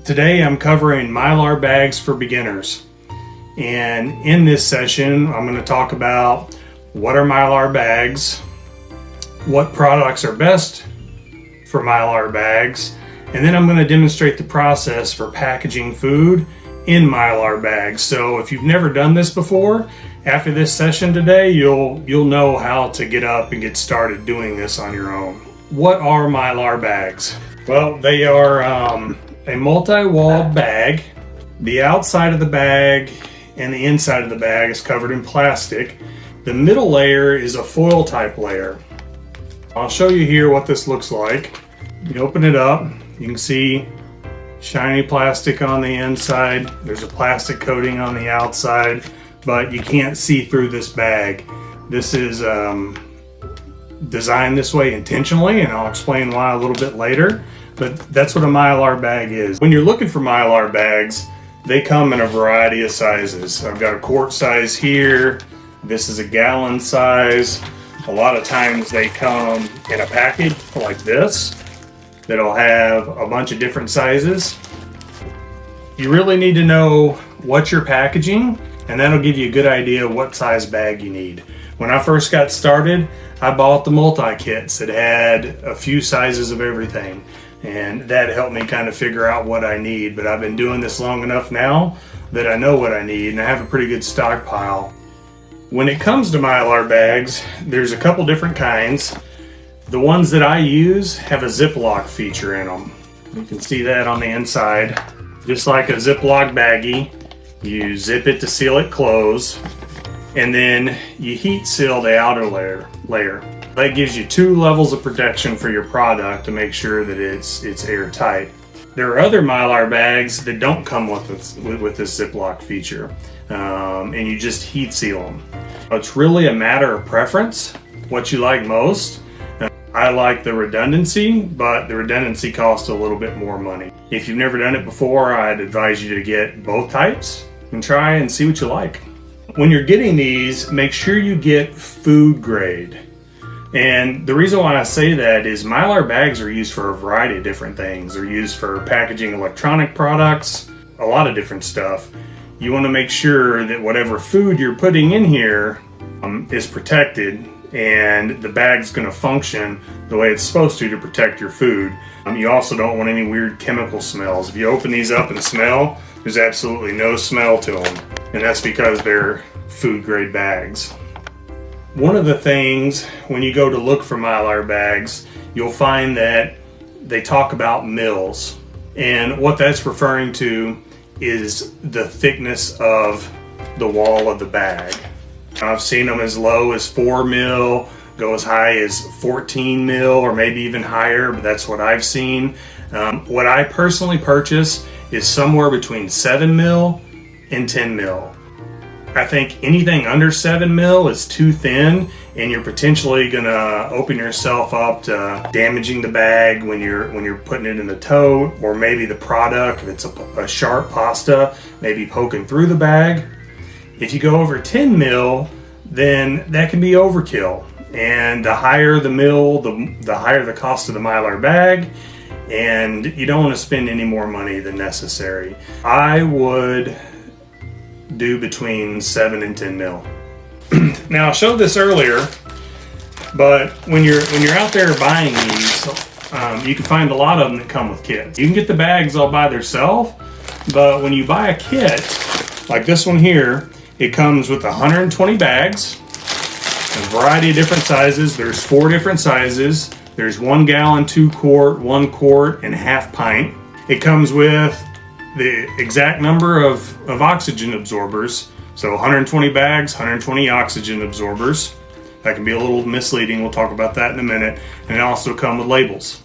Today I'm covering Mylar bags for beginners. And in this session, I'm going to talk about what are Mylar bags, what products are best for Mylar bags, and then I'm going to demonstrate the process for packaging food in Mylar bags. So if you've never done this before, after this session today, you'll know how to get up and get started doing this on your own. What are Mylar bags? Well, they are a multi-walled bag. The outside of the bag and the inside of the bag is covered in plastic. The middle layer is a foil type layer. I'll show you here what this looks like. You open it up, you can see shiny plastic on the inside. There's a plastic coating on the outside, but you can't see through this bag. This is designed this way intentionally, and I'll explain why a little bit later. But that's what a Mylar bag is. When you're looking for Mylar bags, they come in a variety of sizes. I've got a quart size here. This is a gallon size. A lot of times they come in a package like this that'll have a bunch of different sizes. You really need to know what you're packaging, and that'll give you a good idea of what size bag you need. When I first got started, I bought the multi-kits that had a few sizes of everything, and that helped me kind of figure out what I need. But I've been doing this long enough now that I know what I need, and I have a pretty good stockpile. When it comes to Mylar bags, there's a couple different kinds. The ones that I use have a Ziploc feature in them. You can see that on the inside. Just like a Ziploc baggie, you zip it to seal it closed, and then you heat seal the outer layer. That gives you 2 levels of protection for your product to make sure that it's airtight. There are other Mylar bags that don't come with this Ziploc feature, and you just heat seal them. It's really a matter of preference, what you like most. I like the redundancy, but the redundancy costs a little bit more money. If you've never done it before, I'd advise you to get both types and try and see what you like. When you're getting these, make sure you get food grade. And the reason why I say that is Mylar bags are used for a variety of different things. They're used for packaging electronic products, a lot of different stuff. You want to make sure that whatever food you're putting in here is protected, and the bag's going to function the way it's supposed to protect your food. You also don't want any weird chemical smells. If you open these up and smell, there's absolutely no smell to them, and that's because they're food grade bags. One of the things when you go to look for Mylar bags, you'll find that they talk about mils, and what that's referring to is the thickness of the wall of the bag. I've seen them as low as 4 mil, go as high as 14 mil, or maybe even higher, but that's what I've seen. What I personally purchase is somewhere between 7 mil and 10 mil. I think anything under 7 mil is too thin, and you're potentially gonna open yourself up to damaging the bag when you're putting it in the tote, or maybe the product, if it's a sharp pasta, maybe poking through the bag. If you go over 10 mil, then that can be overkill. And the higher the mil, the higher the cost of the Mylar bag, and you don't want to spend any more money than necessary. I would do between 7 and 10 mil. Now I showed this earlier, but when you're out there buying these, you can find a lot of them that come with kits. You can get the bags all by themselves, but when you buy a kit like this one here, it comes with 120 bags, a variety of different sizes. There's 4 different sizes. There's 1 gallon, 2 quart, 1 quart, and half pint. It comes with the exact number of oxygen absorbers. So 120 bags, 120 oxygen absorbers. That can be a little misleading. We'll talk about that in a minute. And it also comes with labels.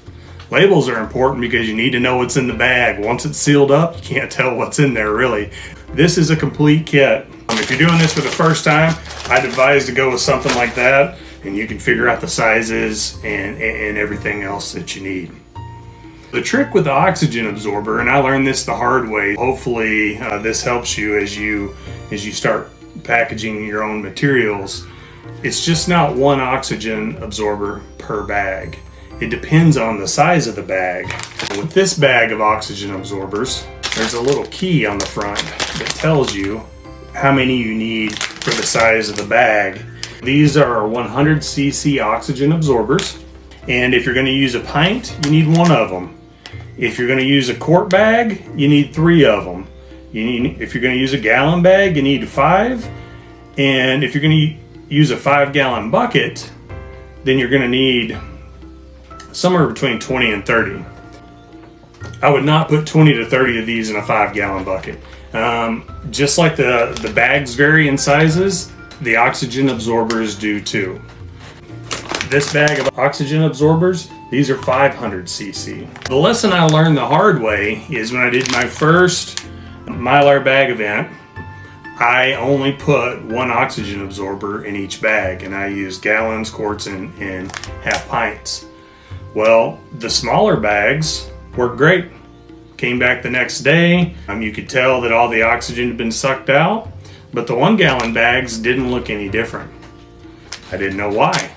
Labels are important because you need to know what's in the bag. Once it's sealed up, you can't tell what's in there really. This is a complete kit. If you're doing this for the first time, I'd advise to go with something like that, and you can figure out the sizes and everything else that you need. The trick with the oxygen absorber, and I learned this the hard way, hopefully this helps you as you start packaging your own materials, it's just not 1 oxygen absorber per bag. It depends on the size of the bag. With this bag of oxygen absorbers, there's a little key on the front that tells you how many you need for the size of the bag. These are 100 cc oxygen absorbers, and if you're going to use a pint, you need 1 of them. If you're going to use a quart bag, you need 3 of them. If you're going to use a gallon bag, you need 5. And if you're going to use a 5-gallon bucket, then you're going to need somewhere between 20 and 30. I would not put 20 to 30 of these in a 5-gallon bucket. Just like the bags vary in sizes, the oxygen absorbers do too. This bag of oxygen absorbers, these are 500 cc. The lesson I learned the hard way is when I did my first Mylar bag event, I only put 1 oxygen absorber in each bag, and I used gallons, quarts, and half pints. Well, the smaller bags worked great. Came back the next day, you could tell that all the oxygen had been sucked out, but the 1-gallon bags didn't look any different. I didn't know why.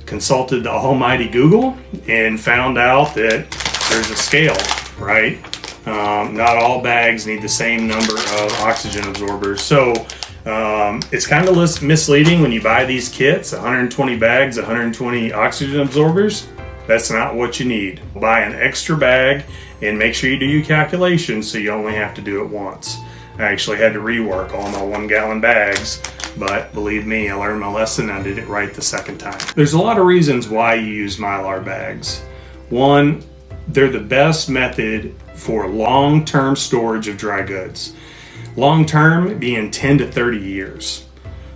Consulted the almighty Google and found out that there's a scale, right? Not all bags need the same number of oxygen absorbers. So it's kind of misleading when you buy these kits, 120 bags, 120 oxygen absorbers. That's not what you need. Buy an extra bag and make sure you do your calculations so you only have to do it once. I actually had to rework all my 1-gallon bags, but believe me, I learned my lesson and I did it right the second time. There's a lot of reasons why you use Mylar bags. One, they're the best method for long-term storage of dry goods. Long-term being 10 to 30 years,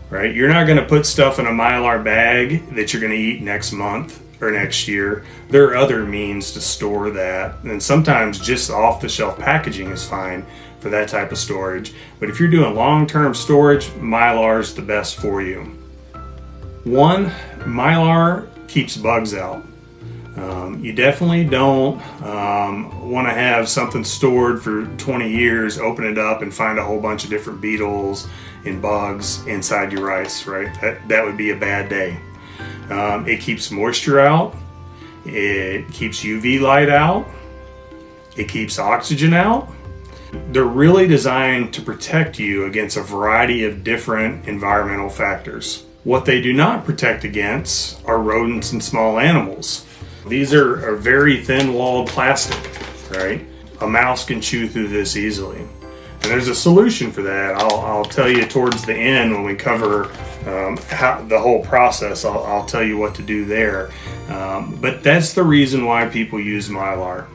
right? You're not gonna put stuff in a Mylar bag that you're gonna eat next month or next year. There are other means to store that, and sometimes just off-the-shelf packaging is fine for that type of storage. But if you're doing long-term storage, Mylar is the best for you. One, Mylar keeps bugs out. You definitely don't want to have something stored for 20 years, open it up and find a whole bunch of different beetles and bugs inside your rice, right? That would be a bad day. It keeps moisture out, it keeps UV light out, it keeps oxygen out. They're really designed to protect you against a variety of different environmental factors. What they do not protect against are rodents and small animals. These are very thin-walled plastic, right? A mouse can chew through this easily. And there's a solution for that. I'll tell you towards the end when we cover how the whole process. I'll tell you what to do there. But that's the reason why people use Mylar.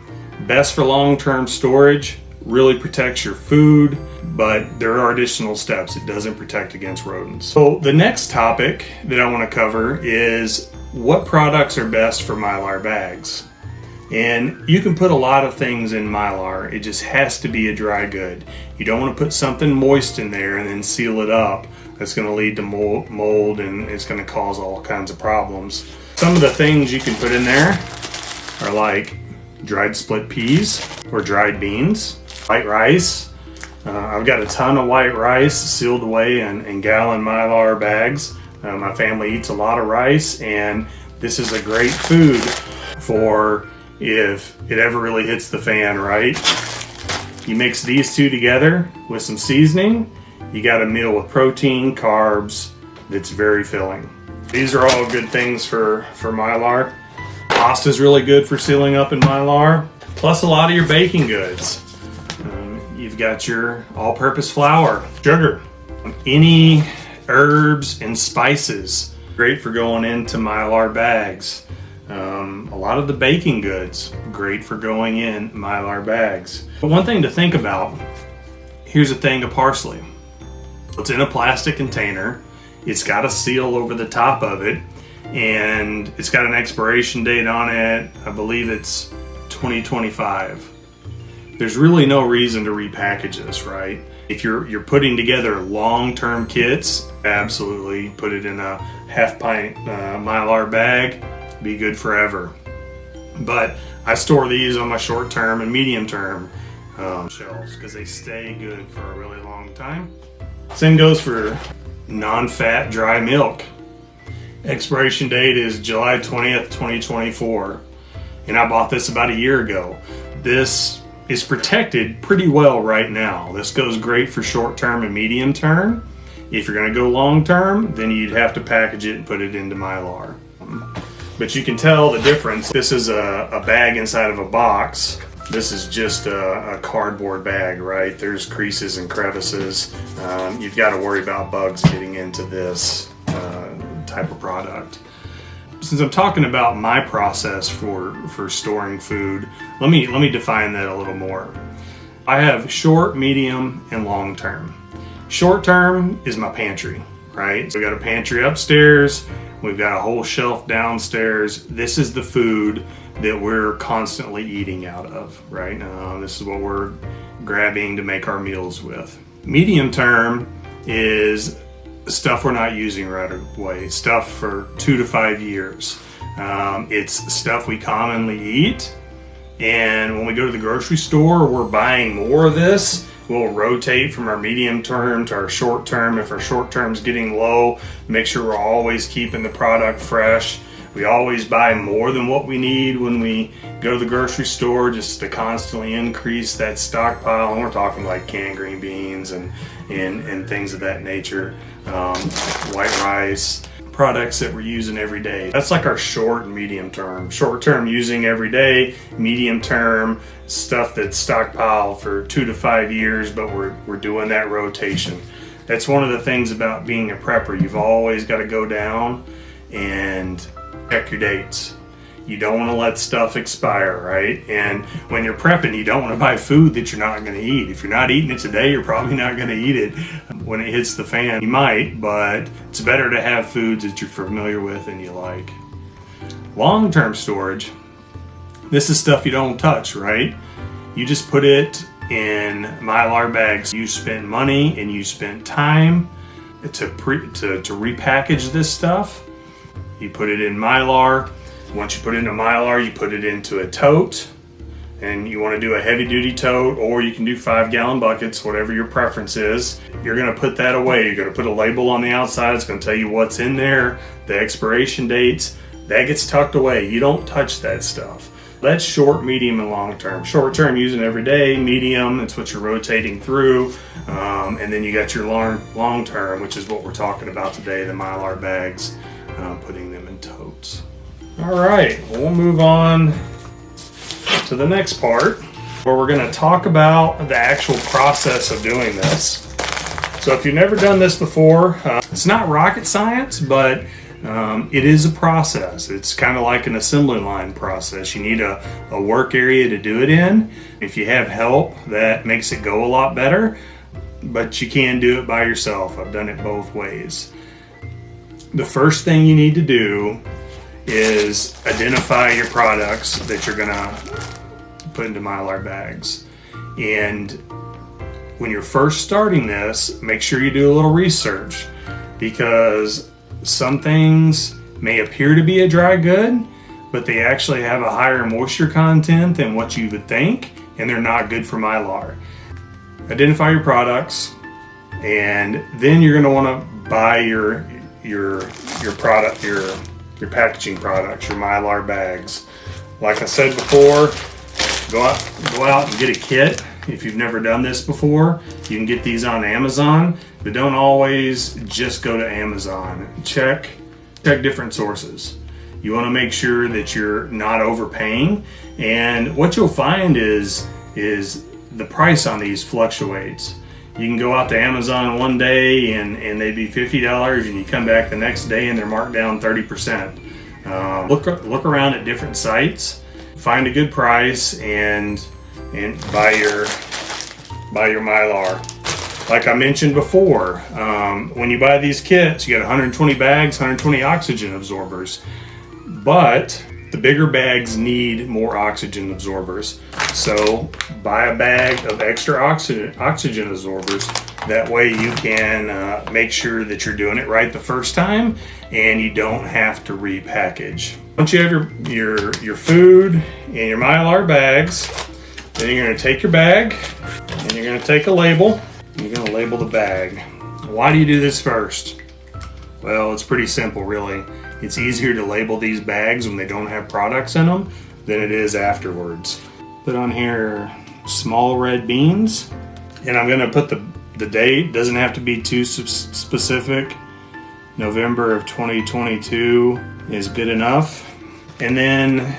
Best for long-term storage, really protects your food, but there are additional steps. It doesn't protect against rodents. So the next topic that I want to cover is what products are best for Mylar bags. And you can put a lot of things in Mylar. It just has to be a dry good. You don't want to put something moist in there and then seal it up. That's going to lead to mold and it's going to cause all kinds of problems. Some of the things you can put in there are like dried split peas or dried beans, white rice. I've got a ton of white rice sealed away in gallon Mylar bags. My family eats a lot of rice, and this is a great food for if it ever really hits the fan, right? You mix these two together with some seasoning, you got a meal with protein, carbs, that's very filling. These are all good things for Mylar. Pasta's really good for sealing up in Mylar, plus a lot of your baking goods. You've got your all-purpose flour, sugar, any herbs and spices, great for going into Mylar bags. A lot of the baking goods, great for going in Mylar bags. But one thing to think about, here's a thing of parsley. It's in a plastic container. It's got a seal over the top of it, and it's got an expiration date on it. I believe it's 2025. There's really no reason to repackage this, right? If you're putting together long-term kits, absolutely put it in a half-pint Mylar bag. Be good forever. But I store these on my short-term and medium-term shelves because they stay good for a really long time. Same goes for non-fat dry milk. Expiration date is July 20th, 2024. And I bought this about a year ago. this is protected pretty well right now. This goes great for short term and medium term. If you're going to go long term, then you'd have to package it and put it into Mylar. But you can tell the difference. This is a bag inside of a box. This is just a cardboard bag, right? There's creases and crevices. You've got to worry about bugs getting into this type of product. Since I'm talking about my process for storing food, let me define that a little more. I have short, medium, and long term. Short term is my pantry, right? So we got a pantry upstairs, we've got a whole shelf downstairs. This is the food that we're constantly eating out of, right? This is what we're grabbing to make our meals with. Medium term is stuff we're not using right away, stuff for 2 to 5 years. It's stuff we commonly eat, and when we go to the grocery store, we're buying more of this. We'll rotate from our medium term to our short term. If our short term's getting low, make sure we're always keeping the product fresh. We always buy more than what we need when we go to the grocery store, just to constantly increase that stockpile. And we're talking like canned green beans and things of that nature, white rice, products that we're using every day. That's like our short and medium term. Short term, using every day. Medium term, stuff that's stockpiled for 2 to 5 years, but we're doing that rotation. That's one of the things about being a prepper. You've always got to go down and check your dates. You don't want to let stuff expire, right? And when you're prepping, you don't want to buy food that you're not going to eat. If you're not eating it today, you're probably not going to eat it when it hits the fan. You might, but it's better to have foods that you're familiar with and you like. Long-term storage, this is stuff you don't touch, right? You just put it in Mylar bags. You spent money and you spent time to repackage this stuff. You put it in Mylar. Once you put it into Mylar, you put it into a tote, and you want to do a heavy duty tote, or you can do 5-gallon buckets, whatever your preference is. You're going to put that away. You're going to put a label on the outside. It's going to tell you what's in there, the expiration dates. That gets tucked away. You don't touch that stuff. That's short, medium, and long term. Short term, using every day. Medium, that's what you're rotating through. And then you got your long term, which is what we're talking about today, the Mylar bags, putting them in totes. All right, we'll move on to the next part, where we're going to talk about the actual process of doing this. So if you've never done this before, it's not rocket science, but it is a process. It's kind of like an assembly line process. You need a work area to do it in. If you have help, that makes it go a lot better, but you can do it by yourself. I've done it both ways. The first thing you need to do is identify your products that you're gonna put into Mylar bags. And when you're first starting this, make sure you do a little research, because some things may appear to be a dry good, but they actually have a higher moisture content than what you would think, and they're not good for Mylar. Identify your products, and then you're gonna wanna buy your product, your packaging products, your Mylar bags. Like I said before, go out and get a kit. If you've never done this before, you can get these on Amazon, but don't always just go to Amazon. Check different sources. You want to make sure that you're not overpaying, and what you'll find is the price on these fluctuates. You can go out to Amazon one day and they'd be $50, and you come back the next day and they're marked down 30%. Look around at different sites, find a good price, and buy your Mylar. Like I mentioned before, when you buy these kits, you get 120 bags, 120 oxygen absorbers, but the bigger bags need more oxygen absorbers. So buy a bag of extra oxygen absorbers. That way you can make sure that you're doing it right the first time, and you don't have to repackage. Once you have your food and your Mylar bags, then you're going to take your bag and you're going to take a label. And you're going to label the bag. Why do you do this first? Well, it's pretty simple, really. It's easier to label these bags when they don't have products in them than it is afterwards. Put on here small red beans, and I'm gonna put the date. Doesn't have to be too specific. November of 2022 is good enough. And then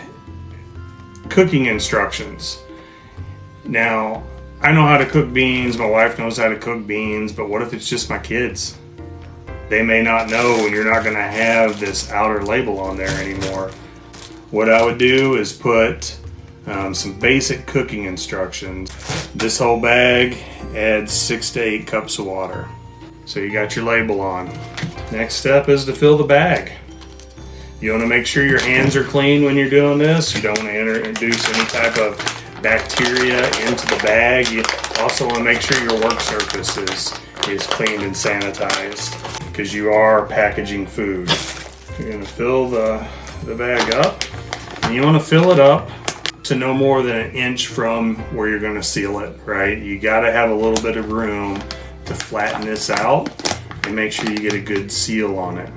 cooking instructions. Now, I know how to cook beans, my wife knows how to cook beans, but what if it's just my kids? They may not know, and you're not gonna have this outer label on there anymore. What I would do is put some basic cooking instructions. This whole bag adds 6 to 8 cups of water. So you got your label on. Next step is to fill the bag. You want to make sure your hands are clean when you're doing this. You don't want to introduce any type of bacteria into the bag. You also want to make sure your work surface is cleaned and sanitized because you are packaging food. You're going to fill the bag up, and you want to fill it up to no more than 1 inch from where you're going to seal it, right? You got to have a little bit of room to flatten this out and make sure you get a good seal on it.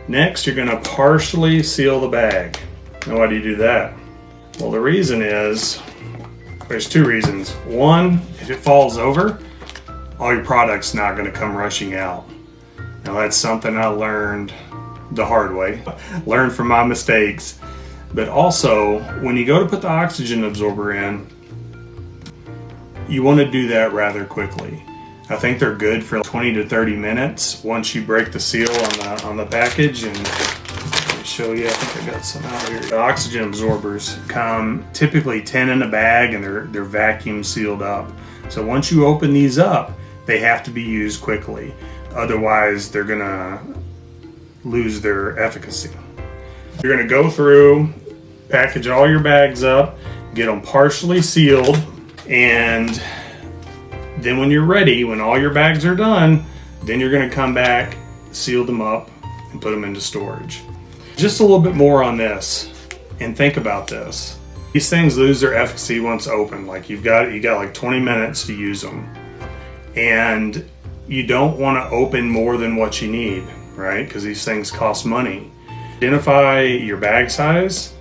Next, you're going to partially seal the bag. Now, why do you do that? Well, the reason is, there's 2 reasons. One, if it falls over, all your product's not going to come rushing out. Now, that's something I learned the hard way, learned from my mistakes. But also, when you go to put the oxygen absorber in, you want to do that rather quickly. I think they're good for 20 to 30 minutes once you break the seal on the package. And let me show you, I think I got some out here. The oxygen absorbers come typically 10 in a bag, and they're vacuum sealed up. So once you open these up, they have to be used quickly. Otherwise, they're gonna lose their efficacy. You're gonna go through, package all your bags up, get them partially sealed, and then when you're ready, when all your bags are done, then you're gonna come back, seal them up, and put them into storage. Just a little bit more on this, and think about this. These things lose their efficacy once open. Like you got like 20 minutes to use them. And you don't wanna open more than what you need, right? Because these things cost money. Identify your bag size,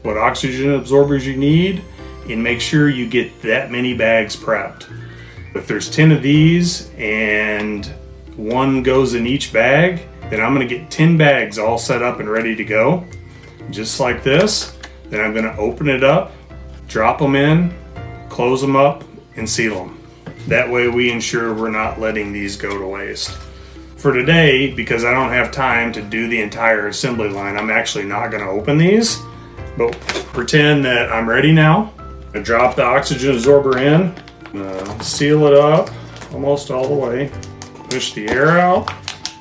what oxygen absorbers you need, and make sure you get that many bags prepped. If there's 10 of these and 1 goes in each bag, then I'm gonna get 10 bags all set up and ready to go, just like this. Then I'm gonna open it up, drop them in, close them up, and seal them. That way we ensure we're not letting these go to waste. For today, because I don't have time to do the entire assembly line, I'm actually not gonna open these, but pretend that I'm ready now. I drop the oxygen absorber in, seal it up almost all the way, push the air out,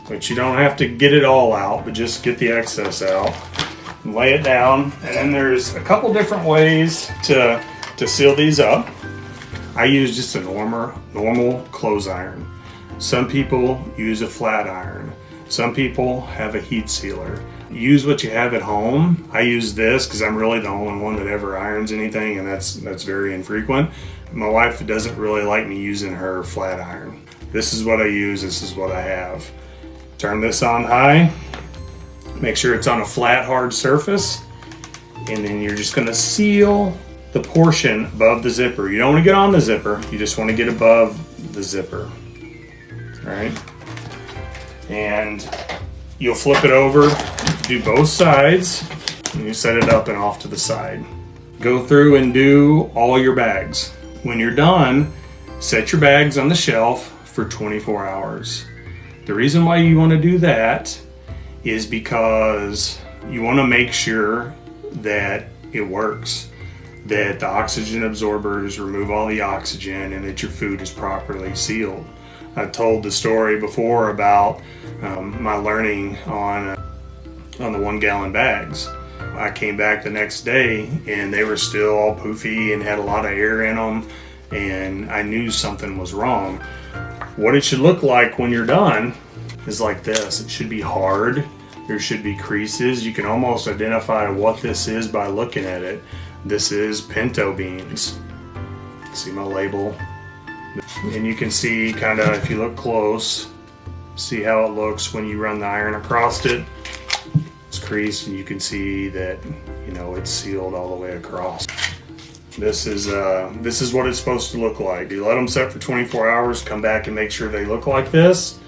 but you don't have to get it all out, but just get the excess out, and lay it down. And then there's a couple different ways to seal these up. I use just a normal clothes iron. Some people use a flat iron. Some people have a heat sealer. Use what you have at home. I use this because I'm really the only one that ever irons anything, and that's very infrequent. My wife doesn't really like me using her flat iron. This is what I use, this is what I have. Turn this on high, make sure it's on a flat, hard surface, and then you're just gonna seal the portion above the zipper. You don't wanna get on the zipper, you just wanna get above the zipper, all right? And you'll flip it over, do both sides, and you set it up and off to the side. Go through and do all your bags. When you're done, set your bags on the shelf for 24 hours. The reason why you want to do that is because you want to make sure that it works, that the oxygen absorbers remove all the oxygen, and that your food is properly sealed. I told the story before about my learning on the 1 gallon bags. I came back the next day and they were still all poofy and had a lot of air in them, and I knew something was wrong. What it should look like when you're done is like this. It should be hard. There should be creases. You can almost identify what this is by looking at it. This is pinto beans. See my label? And you can see kind of, if you look close, see how it looks when you run the iron across it. It's creased, and you can see that, you know, it's sealed all the way across. This is what it's supposed to look like. You let them set for 24 hours, come back and make sure they look like this,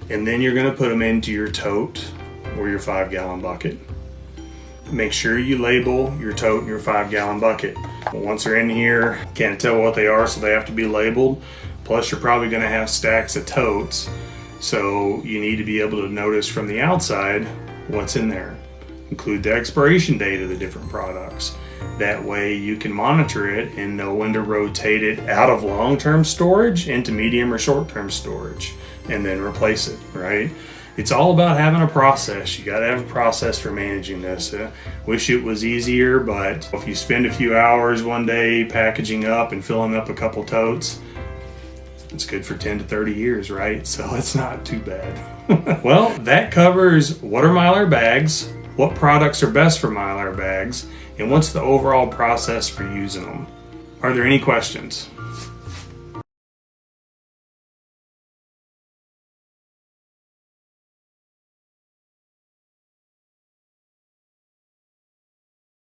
and then you're gonna put them into your tote or your 5-gallon bucket. Make sure you label your tote and your 5-gallon bucket. Once they're in here, can't tell what they are, so they have to be labeled. Plus, you're probably gonna have stacks of totes, so you need to be able to notice from the outside what's in there. Include the expiration date of the different products. That way you can monitor it and know when to rotate it out of long-term storage into medium or short-term storage, and then replace it, right? It's all about having a process. You gotta have a process for managing this. Wish it was easier, but if you spend a few hours one day packaging up and filling up a couple totes, it's good for 10 to 30 years, right? So it's not too bad. Well, that covers what are Mylar bags, what products are best for Mylar bags, and what's the overall process for using them. Are there any questions?